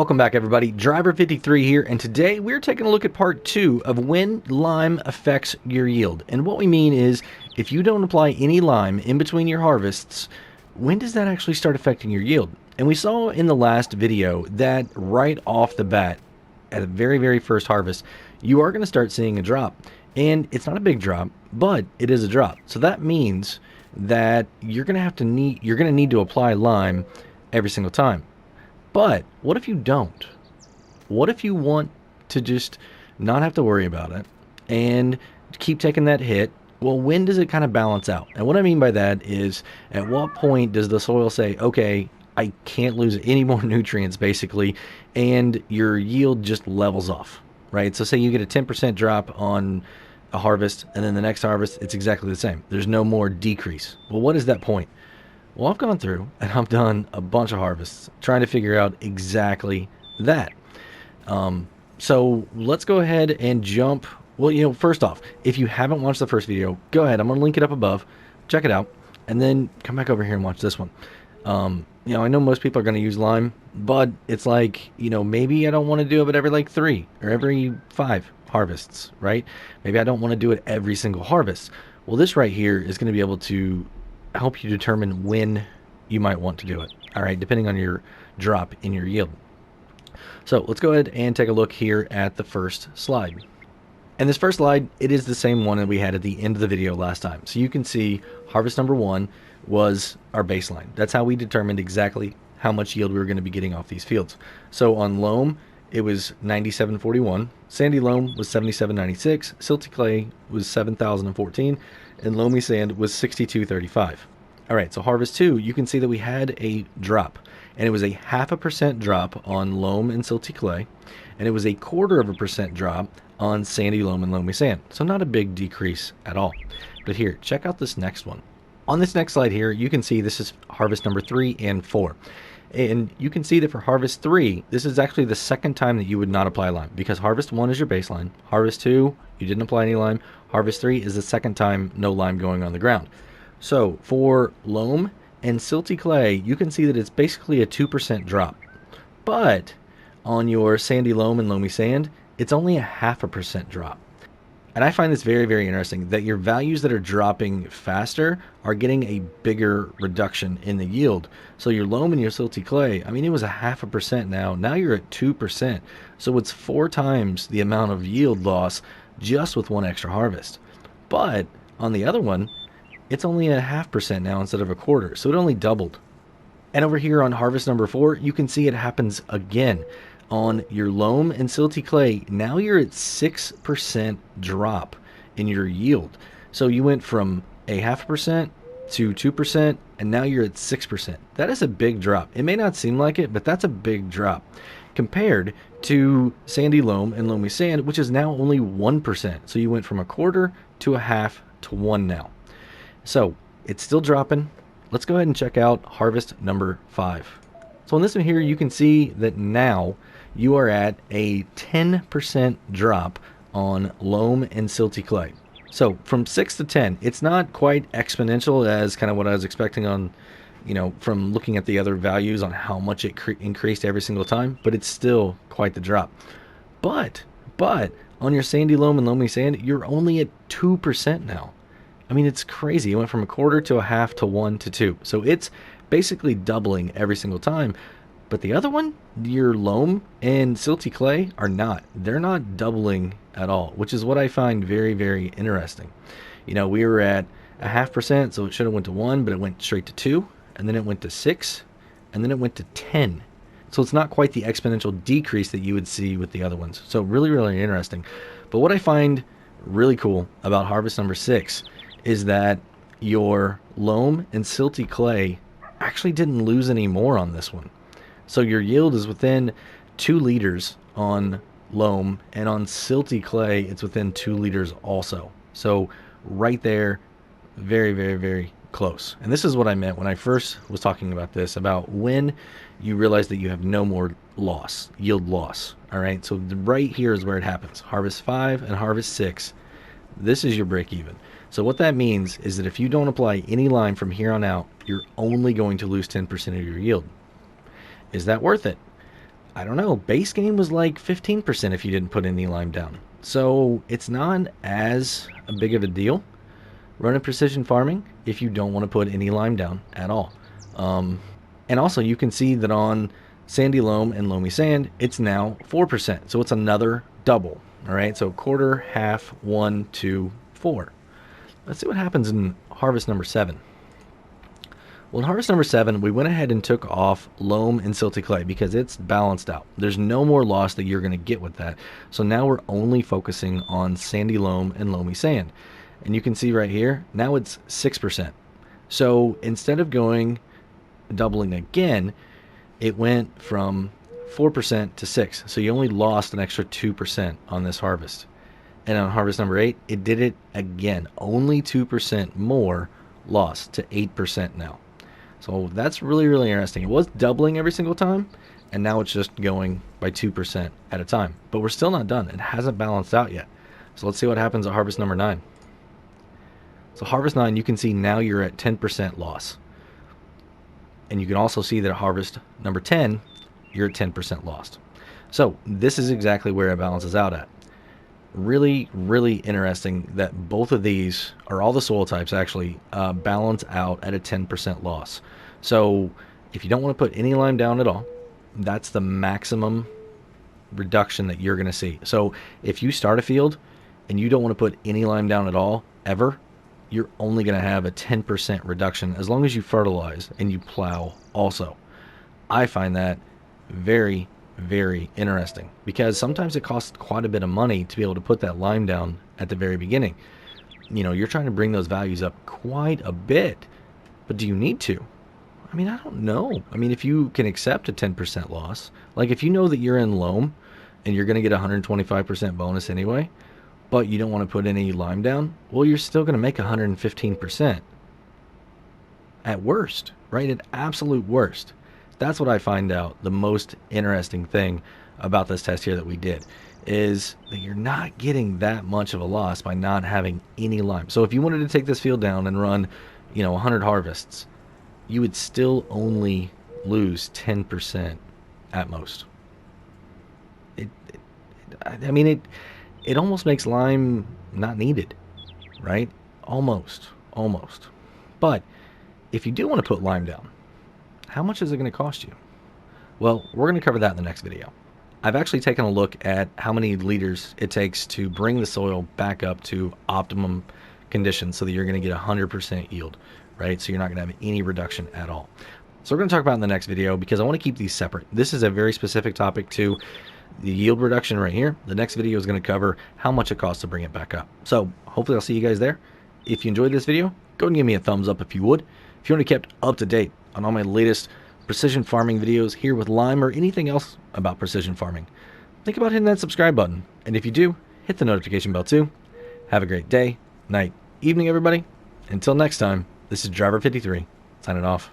Welcome back, everybody. Driver53 here, and today we're taking a look at part 2 of when lime affects your yield. And what we mean is, if you don't apply any lime in between your harvests, when does that actually start affecting your yield? And we saw in the last video that right off the bat, at the very first harvest, you are going to start seeing a drop. And it's not a big drop, but it is a drop. So that means that you're going to need to apply lime every single time. But what if you don't? What if you want to just not have to worry about it and keep taking that hit? Well, when does it kind of balance out? And what I mean by that is, at what point does the soil say, okay, I can't lose any more nutrients, basically, and your yield just levels off, right? So say you get a 10% drop on a harvest, and then the next harvest, it's exactly the same. There's no more decrease. Well, what is that point? Well, I've gone through and I've done a bunch of harvests trying to figure out exactly that. So let's go ahead and jump. Well, first off, if you haven't watched the first video, go ahead. I'm going to link it up above. Check it out. And then come back over here and watch this one. I know most people are going to use lime, but it's like, maybe I don't want to do it every 3 or every 5 harvests, right? Maybe I don't want to do it every single harvest. Well, this right here is going to be able to help you determine when you might want to do it, all right, depending on your drop in your yield. So let's go ahead and take a look here at the first slide. And this first slide, it is the same one that we had at the end of the video last time. So you can see harvest number 1 was our baseline. That's how we determined exactly how much yield we were going to be getting off these fields. So on loam, it was 97.41. Sandy loam was 77.96. Silty clay was 7,014. And loamy sand was 62.35. All right, so harvest 2, you can see that we had a drop. And it was a 0.5% drop on loam and silty clay. And it was a 0.25% drop on sandy loam and loamy sand. So not a big decrease at all. But here, check out this next one. On this next slide here, you can see this is harvest number 3 and 4. And you can see that for harvest 3, this is actually the second time that you would not apply lime, because harvest 1 is your baseline. Harvest 2, you didn't apply any lime. Harvest 3 is the second time no lime going on the ground. So for loam and silty clay, you can see that it's basically a 2% drop. But on your sandy loam and loamy sand, it's only a 0.5% drop. And I find this very interesting, that your values that are dropping faster are getting a bigger reduction in the yield. So your loam and your silty clay, I mean, it was a 0.5% now you're at 2%. So it's 4 times the amount of yield loss just with one extra harvest. But on the other one, it's only a 0.5% now instead of a 1/4. So it only doubled. And over here on harvest number 4, you can see it happens again. On your loam and silty clay, now you're at 6% drop in your yield. So you went from a 0.5% to 2%, and now you're at 6%. That is a big drop. It may not seem like it, but that's a big drop compared to sandy loam and loamy sand, which is now only 1%. So you went from a 1/4 to a 1/2 to 1 now. So it's still dropping. Let's go ahead and check out harvest number 5. So on this one here, you can see that now you are at a 10% drop on loam and silty clay. So from 6 to 10, it's not quite exponential as kind of what I was expecting on, from looking at the other values on how much it increased every single time, but it's still quite the drop. But on your sandy loam and loamy sand, you're only at 2% now. I mean, it's crazy. It went from a 1/4 to a 1/2 to 1 to 2. So it's basically doubling every single time. But the other one, your loam and silty clay, are not. They're not doubling at all, which is what I find very interesting. We were at a 0.5%, so it should have went to 1, but it went straight to 2, and then it went to 6, and then it went to 10. So it's not quite the exponential decrease that you would see with the other ones. So really interesting. But what I find really cool about harvest number 6 is that your loam and silty clay actually didn't lose any more on this one. So your yield is within 2 liters on loam, and on silty clay, it's within 2 liters also. So right there, very close. And this is what I meant when I first was talking about this, about when you realize that you have no more yield loss. All right, so right here is where it happens. Harvest 5 and harvest 6, this is your break even. So what that means is that if you don't apply any lime from here on out, you're only going to lose 10% of your yield. Is that worth it? I don't know, base game was like 15% if you didn't put any lime down. So it's not as big of a deal running precision farming if you don't want to put any lime down at all. And also you can see that on sandy loam and loamy sand, it's now 4%. So it's another double. All right, so quarter, half, 1, 2, 4. Let's see what happens in harvest number 7. Well, in harvest number 7, we went ahead and took off loam and silty clay because it's balanced out. There's no more loss that you're going to get with that. So now we're only focusing on sandy loam and loamy sand. And you can see right here, now it's 6%. So instead of doubling again, it went from 4% to 6. So you only lost an extra 2% on this harvest. And on harvest number 8, it did it again. Only 2% more loss to 8% now. So that's really, really interesting. It was doubling every single time, and now it's just going by 2% at a time. But we're still not done. It hasn't balanced out yet. So let's see what happens at harvest number 9. So harvest 9, you can see now you're at 10% loss. And you can also see that at harvest number 10, you're at 10% lost. So this is exactly where it balances out at. Really, really interesting that both of these, or all the soil types actually, balance out at a 10% loss. So if you don't want to put any lime down at all, that's the maximum reduction that you're going to see. So if you start a field and you don't want to put any lime down at all, ever, you're only going to have a 10% reduction as long as you fertilize and you plow also. I find that very, very interesting because sometimes it costs quite a bit of money to be able to put that lime down at the very beginning. You know, you're trying to bring those values up quite a bit, but do you need to? I mean, I don't know. I mean, if you can accept a 10% loss, like if you know that you're in loam and you're going to get 125% bonus anyway, but you don't want to put any lime down, well, you're still going to make 115% at worst, right? At absolute worst. That's what I find out the most interesting thing about this test here that we did is that you're not getting that much of a loss by not having any lime. So if you wanted to take this field down and run, 100 harvests, you would still only lose 10% at most. It almost makes lime not needed, right? Almost. But if you do want to put lime down, how much is it going to cost you? Well, we're going to cover that in the next video. I've actually taken a look at how many liters it takes to bring the soil back up to optimum conditions so that you're going to get 100% yield, right? So you're not going to have any reduction at all. So we're going to talk about it in the next video because I want to keep these separate. This is a very specific topic to the yield reduction right here. The next video is going to cover how much it costs to bring it back up. So hopefully I'll see you guys there. If you enjoyed this video, go and give me a thumbs up if you would. If you want to be kept up to date on all my latest precision farming videos here with lime or anything else about precision farming, think about hitting that subscribe button. And if you do, hit the notification bell too. Have a great day, night, evening, everybody. Until next time, this is Driver53 signing off.